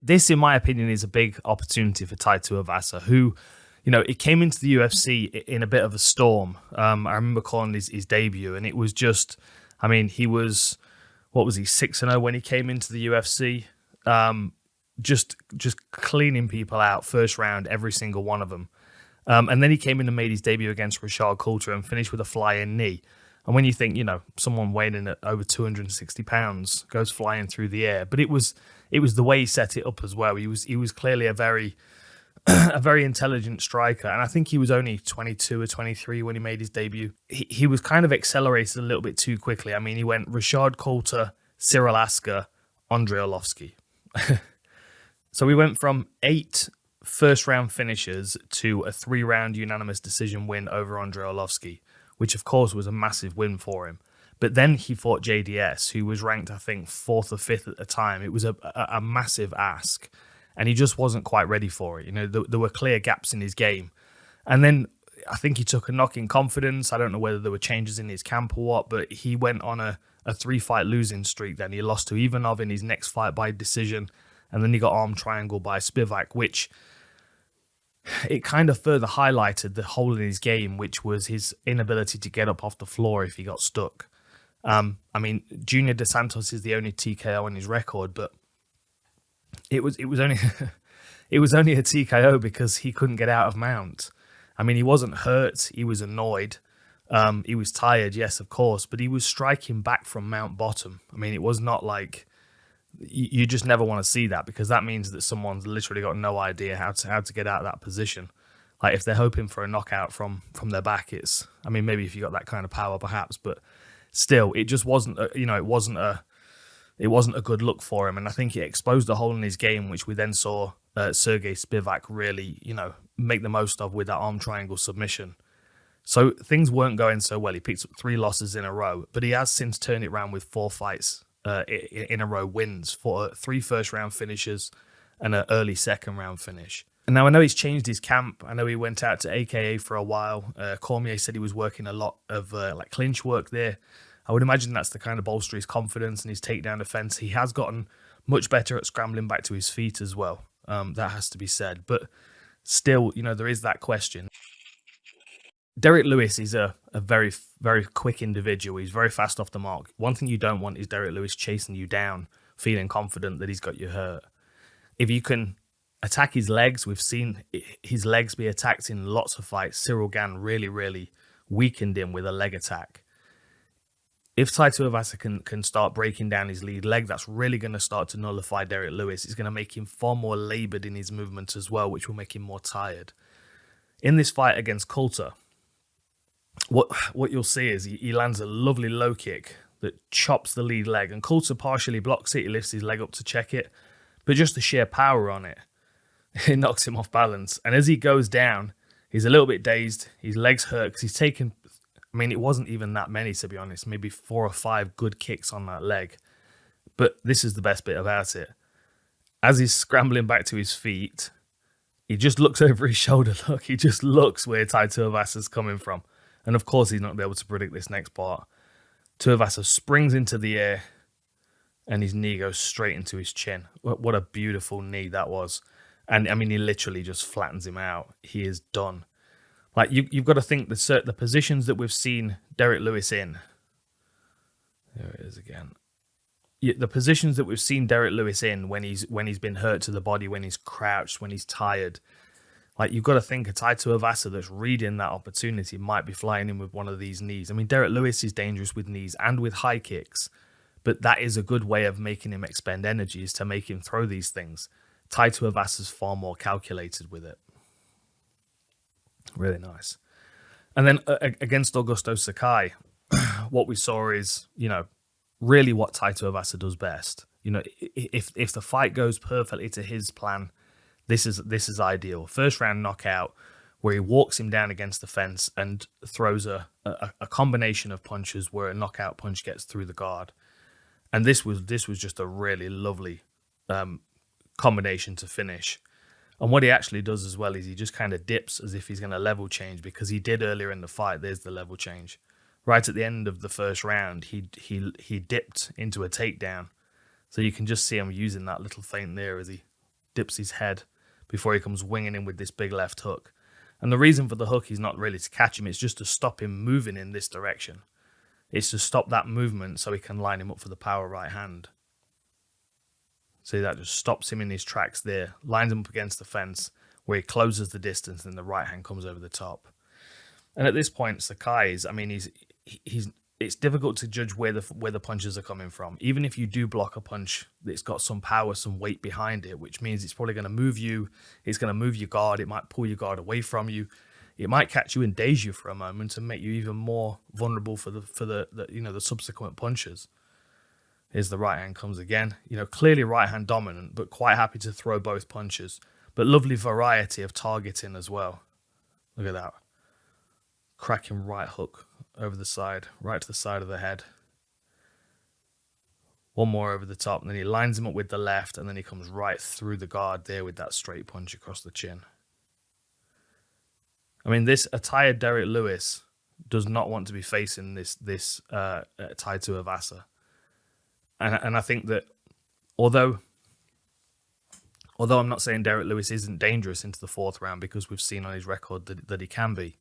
this, in my opinion, is a big opportunity for Tai Tuivasa, who, it came into the UFC in a bit of a storm. I remember calling his debut, and it was just, he was, what was he, 6-0 when he came into the UFC? Just cleaning people out first round, every single one of them. And then he came in and made his debut against Reptile Collective and finished with a flying knee. And when you think, someone weighing in at over 260 pounds goes flying through the air, but it was the way he set it up as well. He was clearly a very intelligent striker, and I think he was only 22 or 23 when he made his debut. He was kind of accelerated a little bit too quickly. He went Rashad Coulter, Cyril Asker, Andrei Arlovski. So we went from 8 first-round finishes to a 3-round unanimous decision win over Andrei Arlovski, which of course was a massive win for him. But then he fought JDS, who was ranked, I think, 4th or 5th at the time. It was a massive ask, and he just wasn't quite ready for it. There were clear gaps in his game. And then I think he took a knock in confidence. I don't know whether there were changes in his camp or what, but he went on a 3-fight losing streak then. He lost to Ivanov in his next fight by decision, and then he got arm triangle by Spivak, which it kind of further highlighted the hole in his game, which was his inability to get up off the floor if he got stuck. Junior Dos Santos is the only TKO on his record, but it was only it was only a TKO because he couldn't get out of mount. He wasn't hurt, he was annoyed, he was tired, yes, of course, but he was striking back from mount bottom. It was not like, you just never want to see that, because that means that someone's literally got no idea how to get out of that position. Like, if they're hoping for a knockout from their back, it's, maybe if you got that kind of power perhaps, but still, it just wasn't it wasn't a good look for him. And I think it exposed a hole in his game, which we then saw Sergey Spivak really make the most of with that arm triangle submission. So things weren't going so well. He picked up 3 losses in a row, but he has since turned it around with 4 fights in a row wins, for 3 first-round finishes and an early second-round finish. And now I know he's changed his camp. I know he went out to AKA for a while. Cormier said he was working a lot of clinch work there. I would imagine that's to kind of bolster his confidence and his takedown defense. He has gotten much better at scrambling back to his feet as well. That has to be said. But still, there is that question. Derrick Lewis is a very, very quick individual. He's very fast off the mark. One thing you don't want is Derrick Lewis chasing you down, feeling confident that he's got you hurt. If you can attack his legs, we've seen his legs be attacked in lots of fights. Cyril Gane really, really weakened him with a leg attack. If Tai Tuivasa can start breaking down his lead leg, that's really going to start to nullify Derrick Lewis. It's going to make him far more laboured in his movement as well, which will make him more tired. In this fight against Coulter, what you'll see is he lands a lovely low kick that chops the lead leg, and Coulter partially blocks it. He lifts his leg up to check it, but just the sheer power on it, it knocks him off balance. And as he goes down, he's a little bit dazed. His legs hurt because he's taken, it wasn't even that many, to be honest, maybe 4 or 5 good kicks on that leg. But this is the best bit about it. As he's scrambling back to his feet, he just looks over his shoulder. Look, he just looks where Tai Tuivasa's coming from. And of course, he's not able to predict this next part. Tuivasa springs into the air, and his knee goes straight into his chin. What a beautiful knee that was. And he literally just flattens him out. He is done. Like, you've got to think the positions that we've seen Derrick Lewis in. There it is again. The positions that we've seen Derrick Lewis in when he's been hurt to the body, when he's crouched, when he's tired. Like, you've got to think a Tai Tuivasa that's reading that opportunity might be flying in with one of these knees. Derrick Lewis is dangerous with knees and with high kicks, but that is a good way of making him expend energy, is to make him throw these things. Tai Tuivasa's far more calculated with it. Really nice. And then against Augusto Sakai, what we saw is, really what Tai Tuivasa does best. If the fight goes perfectly to his plan, this is ideal. First round knockout where he walks him down against the fence and throws a combination of punches where a knockout punch gets through the guard. And this was just a really lovely combination to finish. And what he actually does as well is he just kind of dips as if he's going to level change, because he did earlier in the fight. There's the level change. Right at the end of the first round, he dipped into a takedown. So you can just see him using that little feint there as he dips his head before he comes winging in with this big left hook. And the reason for the hook is not really to catch him, it's just to stop him moving in this direction. It's to stop that movement so he can line him up for the power right hand. See, that just stops him in his tracks there, lines him up against the fence where he closes the distance and the right hand comes over the top. And at this point, Sakai is, I mean, it's difficult to judge where the punches are coming from. Even if you do block a punch that's got some power, some weight behind it, which means it's probably going to move you, it's going to move your guard, it might pull your guard away from you, it might catch you and daze you for a moment and make you even more vulnerable for the subsequent punches. Here's the right hand comes again. Clearly right hand dominant, but quite happy to throw both punches. But lovely variety of targeting as well. Look at that. Cracking right hook over the side, right to the side of the head. One more over the top, and then he lines him up with the left, and then he comes right through the guard there with that straight punch across the chin. I mean, a tired Derrick Lewis does not want to be facing this Tai Tuivasa. And I think that although I'm not saying Derrick Lewis isn't dangerous into the fourth round, because we've seen on his record that he can be,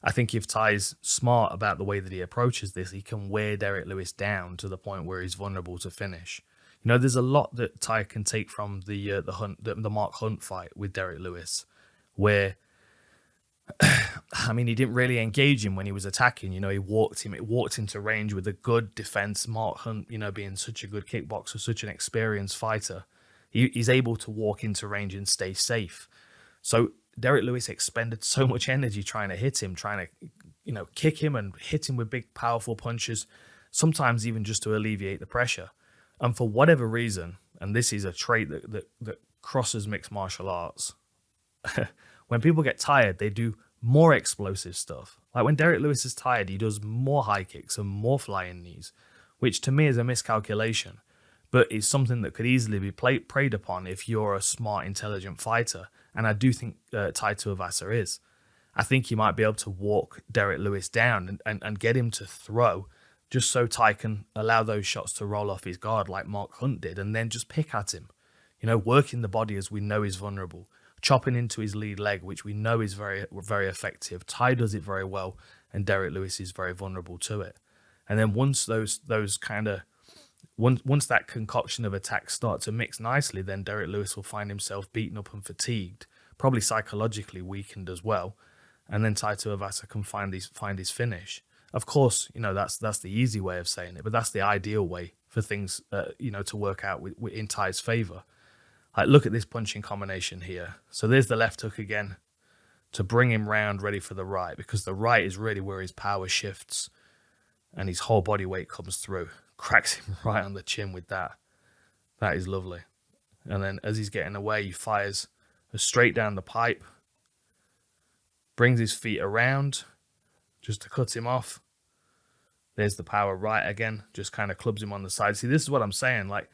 I think if Tai's smart about the way that he approaches this, he can wear Derrick Lewis down to the point where he's vulnerable to finish. There's a lot that Tai can take from the Mark Hunt fight with Derrick Lewis, where I mean, he didn't really engage him when he was attacking. He walked into range with a good defense. Mark Hunt, being such a good kickboxer, such an experienced fighter, he's able to walk into range and stay safe. So Derrick Lewis expended so much energy trying to hit him, trying to, kick him and hit him with big, powerful punches, sometimes even just to alleviate the pressure. And for whatever reason, and this is a trait that crosses mixed martial arts, when people get tired, they do more explosive stuff. Like when Derrick Lewis is tired, he does more high kicks and more flying knees, which to me is a miscalculation, but it's something that could easily be preyed upon if you're a smart, intelligent fighter. And I do think Tai Tuivasa is. I think he might be able to walk Derrick Lewis down and get him to throw, just so Tai can allow those shots to roll off his guard like Mark Hunt did, and then just pick at him. Working the body as we know is vulnerable. Chopping into his lead leg, which we know is very, very effective. Tai does it very well, and Derrick Lewis is very vulnerable to it. And then once once that concoction of attacks start to mix nicely, then Derrick Lewis will find himself beaten up and fatigued, probably psychologically weakened as well. And then Tai Tuivasa can find his finish. Of course, that's the easy way of saying it, but that's the ideal way for things, to work out in Tai's favor. Like, look at this punching combination here. So there's the left hook again to bring him round ready for the right, because the right is really where his power shifts and his whole body weight comes through. Cracks him right on the chin with that. That is lovely. And then as he's getting away, he fires straight down the pipe, brings his feet around just to cut him off. There's the power right again, just kind of clubs him on the side. See, this is what I'm saying. Like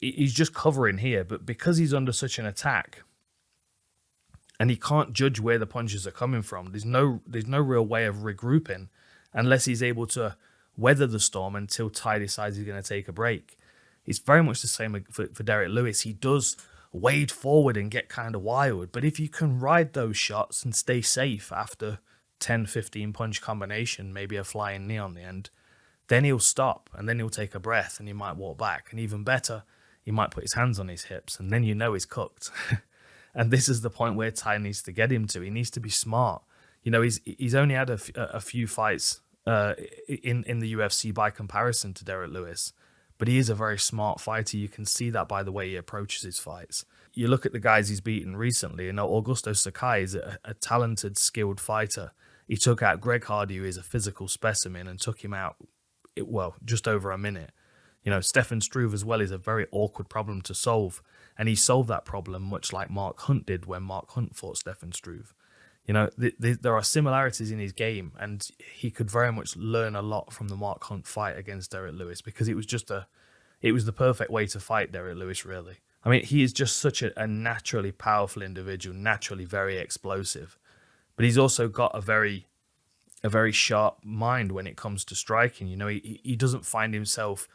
he's just covering here, but because he's under such an attack and he can't judge where the punches are coming from, there's no real way of regrouping unless he's able to weather the storm until Tai decides he's going to take a break. It's very much the same for Derrick Lewis. He does wade forward and get kind of wild, but if you can ride those shots and stay safe after 10, 15 punch combination, maybe a flying knee on the end, then he'll stop and then he'll take a breath and he might walk back. And even better, he might put his hands on his hips and then he's cooked. And this is the point where Tai needs to get him to. He needs to be smart. He's only had a few fights in the UFC by comparison to Derrick Lewis, but he is a very smart fighter. You can see that by the way he approaches his fights. You look at the guys he's beaten recently, Augusto Sakai is a talented, skilled fighter. He took out Greg Hardy, who is a physical specimen, and took him out, just over a minute. Stefan Struve as well is a very awkward problem to solve, and he solved that problem much like Mark Hunt did when Mark Hunt fought Stefan Struve. There are similarities in his game, and he could very much learn a lot from the Mark Hunt fight against Derrick Lewis, because it was the perfect way to fight Derrick Lewis, really. I mean, he is just such a naturally powerful individual, naturally very explosive, but he's also got a very sharp mind when it comes to striking. He doesn't find himself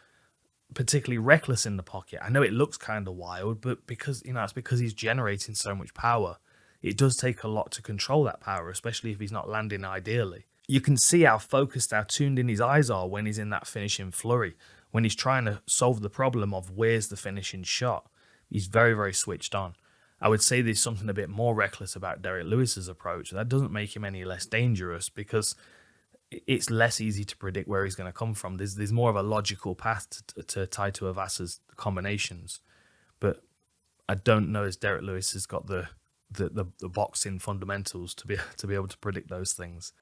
particularly reckless in the pocket. I know it looks kind of wild, but because it's because he's generating so much power. It does take a lot to control that power, especially if he's not landing ideally. You can see how focused, how tuned in his eyes are when he's in that finishing flurry, when he's trying to solve the problem of where's the finishing shot. He's very, very switched on. I would say there's something a bit more reckless about Derrick Lewis's approach. That doesn't make him any less dangerous because it's less easy to predict where he's going to come from. There's more of a logical path to Tai Tuivasa's combinations, but I don't know if Derrick Lewis has got the boxing fundamentals to be able to predict those things.